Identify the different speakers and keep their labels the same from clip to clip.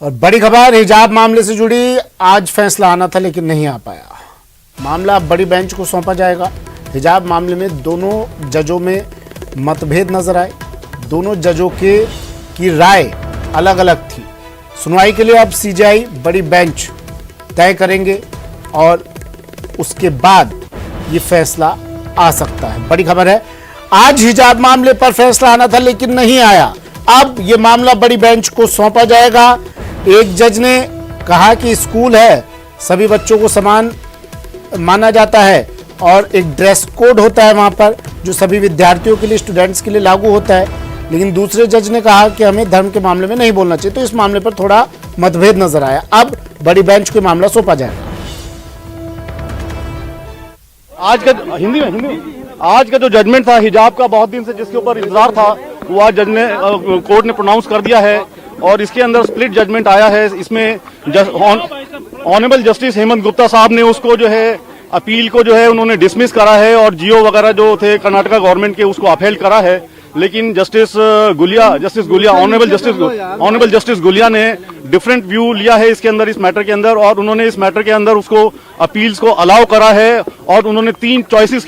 Speaker 1: और बड़ी खबर हिजाब मामले से जुड़ी, आज फैसला आना था लेकिन नहीं आ पाया। मामला अब बड़ी बेंच को सौंपा जाएगा। हिजाब मामले में दोनों जजों में मतभेद नजर आए। दोनों जजों की राय अलग अलग थी। सुनवाई के लिए अब सीजेआई बड़ी बेंच तय करेंगे और उसके बाद ये फैसला आ सकता है। बड़ी खबर है, आज हिजाब मामले पर फैसला आना था लेकिन नहीं आया। अब ये मामला बड़ी बेंच को सौंपा जाएगा। एक जज ने कहा कि स्कूल है, सभी बच्चों को समान माना जाता है और एक ड्रेस कोड होता है वहां पर जो सभी विद्यार्थियों के लिए, स्टूडेंट्स के लिए लागू होता है। लेकिन दूसरे जज ने कहा कि हमें धर्म के मामले में नहीं बोलना चाहिए। तो इस मामले पर थोड़ा मतभेद नजर आया। अब बड़ी बेंच को मामला सौंपा जाएगा।
Speaker 2: आज का जो जजमेंट था हिजाब का, बहुत दिन से जिसके ऊपर इंतजार था, वो आज कोर्ट ने प्रोनाउंस कर दिया है और इसके अंदर स्प्लिट जजमेंट आया है। इसमें ऑनरेबल जस्टिस हेमंत गुप्ता साहब ने उसको जो है अपील को जो है उन्होंने डिसमिस करा है और जीओ वगैरह जो थे कर्नाटका गवर्नमेंट के उसको अपहेल्ड करा है। लेकिन justice Gulia honourable justice Gulia ने डिफरेंट व्यू लिया है इसके अंदर, इस मैटर के अंदर, और उन्होंने इस मैटर के अंदर उसको अपील्स को अलाउ करा है और उन्होंने 3 पॉइंट्स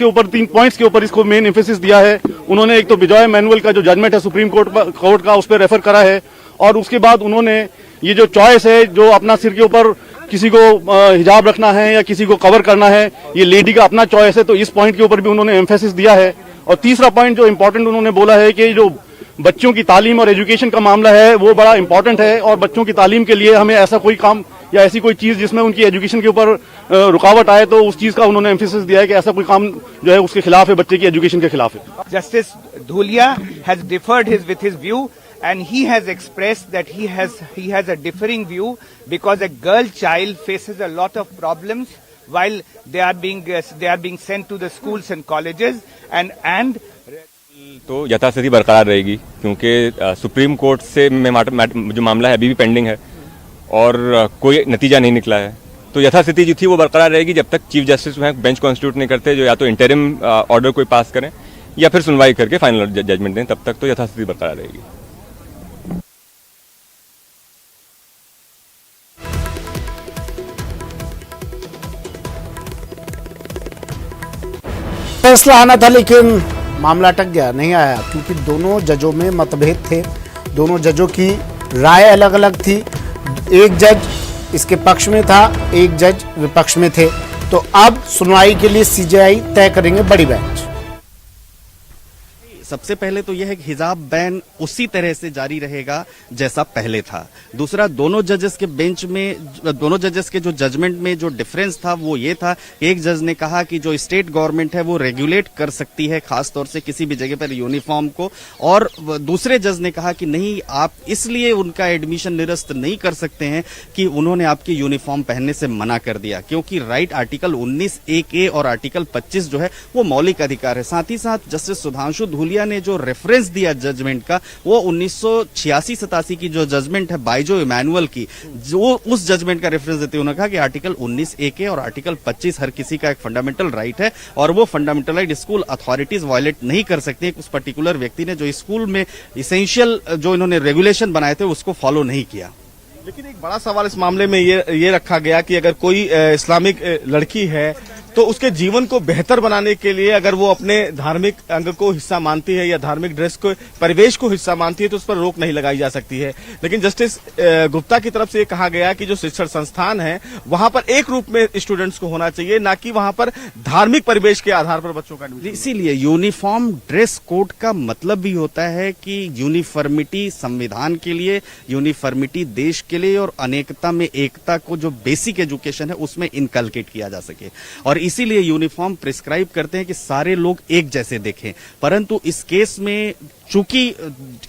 Speaker 2: के ऊपर इसको मेन एम्फेसिस दिया है। उन्होंने एक तो बिजॉय मैनुअल का जो जजमेंट है सुप्रीम कोर्ट का, उस पर रेफर करा है और उसके बाद उन्होंने ये जो चॉइस है, जो अपना सिर के ऊपर किसी को हिजाब रखना है या किसी को कवर करना है, ये लेडी का अपना चॉइस है, तो इस पॉइंट के ऊपर भी उन्होंने एम्फेसिस दिया है। और तीसरा पॉइंट जो इम्पोर्टेंट उन्होंने बोला है कि जो बच्चों की तालीम और एजुकेशन का मामला है वो बड़ा इंपॉर्टेंट है और बच्चों की तालीम के लिए हमें ऐसा कोई काम या ऐसी कोई चीज जिसमें उनकी एजुकेशन के ऊपर रुकावट आए, तो उस चीज का उन्होंने एम्फेसिस दिया है कि ऐसा कोई काम जो है उसके खिलाफ है, बच्चे की एजुकेशन के खिलाफ है।
Speaker 3: Justice Dhulia has differed with his view and he has expressed that he has a differing view because a girl child faces a lot of problems while they are being sent to the schools and colleges and
Speaker 4: तो यथास्थिति बरकरार रहेगी क्योंकि supreme court से जो मामला है अभी भी पेंडिंग है और कोई नतीजा नहीं निकला है। तो यथास्थिति जो थी वो बरकरार रहेगी जब तक चीफ जस्टिस जो है बेंच कॉन्स्टिट्यूट नहीं करते, जो या तो इंटरिम ऑर्डर कोई पास करें या फिर सुनवाई करके फाइनल जजमेंट दें, तब तक तो यथास्थिति बरकरार रहेगी।
Speaker 1: फैसला आना था लेकिन मामला अटक गया, नहीं आया क्योंकि दोनों जजों में मतभेद थे। दोनों जजों की राय अलग अलग थी। एक जज इसके पक्ष में था, एक जज विपक्ष में थे। तो अब सुनवाई के लिए सीजेआई तय करेंगे बड़ी बेंच।
Speaker 5: सबसे पहले तो यह है कि हिजाब बैन उसी तरह से जारी रहेगा जैसा पहले था। दूसरा, दोनों जजेस के जो जजमेंट में जो डिफरेंस था वो ये था, एक जज ने कहा कि जो स्टेट गवर्नमेंट है वो रेगुलेट कर सकती है खासतौर से किसी भी जगह पर यूनिफॉर्म को, और दूसरे जज ने कहा कि नहीं, आप इसलिए उनका एडमिशन निरस्त नहीं कर सकते हैं कि उन्होंने आपकी यूनिफॉर्म पहनने से मना कर दिया, क्योंकि राइट आर्टिकल 19(1)(a) और आर्टिकल 25 जो है वो मौलिक अधिकार है। साथ ही साथ जस्टिस सुधांशु धूलिया ने जो रेफरेंस दिया जजमेंट का, वो 1986-87 की जो जजमेंट है बाइजो इमैनुअल की, जो उस जजमेंट का रेफरेंस देते हुए उन्होंने कहा कि आर्टिकल 19(a) और आर्टिकल 25 हर किसी का एक फंडामेंटल राइट है और वो fundamental right school authorities violate नहीं कर सकती। उस पर्टिकुलर व्यक्ति ने जो स्कूल में इसेंशियल जो इन्होंने रेगुलेशन बनाए थे उसको फॉलो नहीं किया।
Speaker 6: लेकिन एक बड़ा सवाल इस मामले में ये रखा गया कि अगर कोई इस्लामिक लड़की है तो उसके जीवन को बेहतर बनाने के लिए अगर वो अपने धार्मिक अंग को हिस्सा मानती है या धार्मिक ड्रेस को, परिवेश को हिस्सा मानती है, तो उस पर रोक नहीं लगाई जा सकती है। लेकिन जस्टिस गुप्ता की तरफ से ये कहा गया कि जो शिक्षण संस्थान है वहां पर एक रूप में स्टूडेंट्स को होना चाहिए, ना कि वहां पर धार्मिक परिवेश के आधार पर बच्चों का।
Speaker 5: इसीलिए यूनिफॉर्म ड्रेस कोड का मतलब भी होता है कि यूनिफॉर्मिटी संविधान के लिए, यूनिफॉर्मिटी देश के लिए और अनेकता में एकता को जो बेसिक एजुकेशन है उसमें इनकलकेट किया जा सके। और इसीलिए यूनिफॉर्म प्रिस्क्राइब करते हैं कि सारे लोग एक जैसे दिखें। परंतु इस केस में चूंकि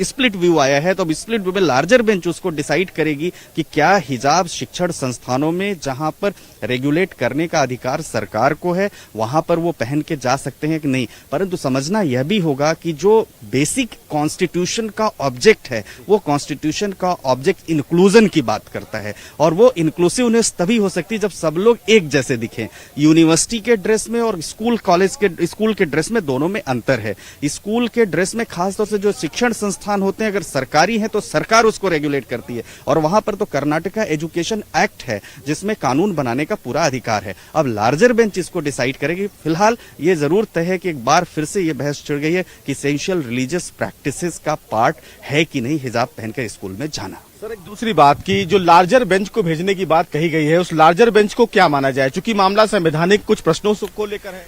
Speaker 5: स्प्लिट व्यू आया है, तो अब स्प्लिट व्यू में लार्जर बेंच उसको डिसाइड करेगी कि क्या हिजाब शिक्षण संस्थानों में जहां पर रेगुलेट करने का अधिकार सरकार को है वहां पर वो पहन के जा सकते हैं कि नहीं। परंतु समझना यह भी होगा कि जो बेसिक कॉन्स्टिट्यूशन का ऑब्जेक्ट है, वो कॉन्स्टिट्यूशन का ऑब्जेक्ट इंक्लूजन की बात करता है और वो इंक्लूसिवनेस तभी हो सकती है जब सब लोग एक जैसे दिखें। यूनिवर्सिटी यूनिवर्सिटी के ड्रेस में और स्कूल के ड्रेस में दोनों में अंतर है। स्कूल के ड्रेस में खासतौर से जो शिक्षण संस्थान होते हैं अगर सरकारी हैं तो सरकार उसको रेगुलेट करती है, और वहां पर तो कर्नाटका एजुकेशन एक्ट है जिसमें कानून बनाने का पूरा अधिकार है। अब लार्जर बेंच इसको डिसाइड करेगी। फिलहाल ये जरूर तय है कि एक बार फिर से ये बहस छिड़ गई है कि एसेंशियल रिलीजियस प्रैक्टिसेस का पार्ट है कि नहीं हिजाब पहनकर स्कूल में जाना।
Speaker 6: सर, एक दूसरी बात की जो लार्जर बेंच को भेजने की बात कही गई है, उस लार्जर बेंच को क्या माना जाए, चूंकि मामला संवैधानिक कुछ प्रश्नों को लेकर है।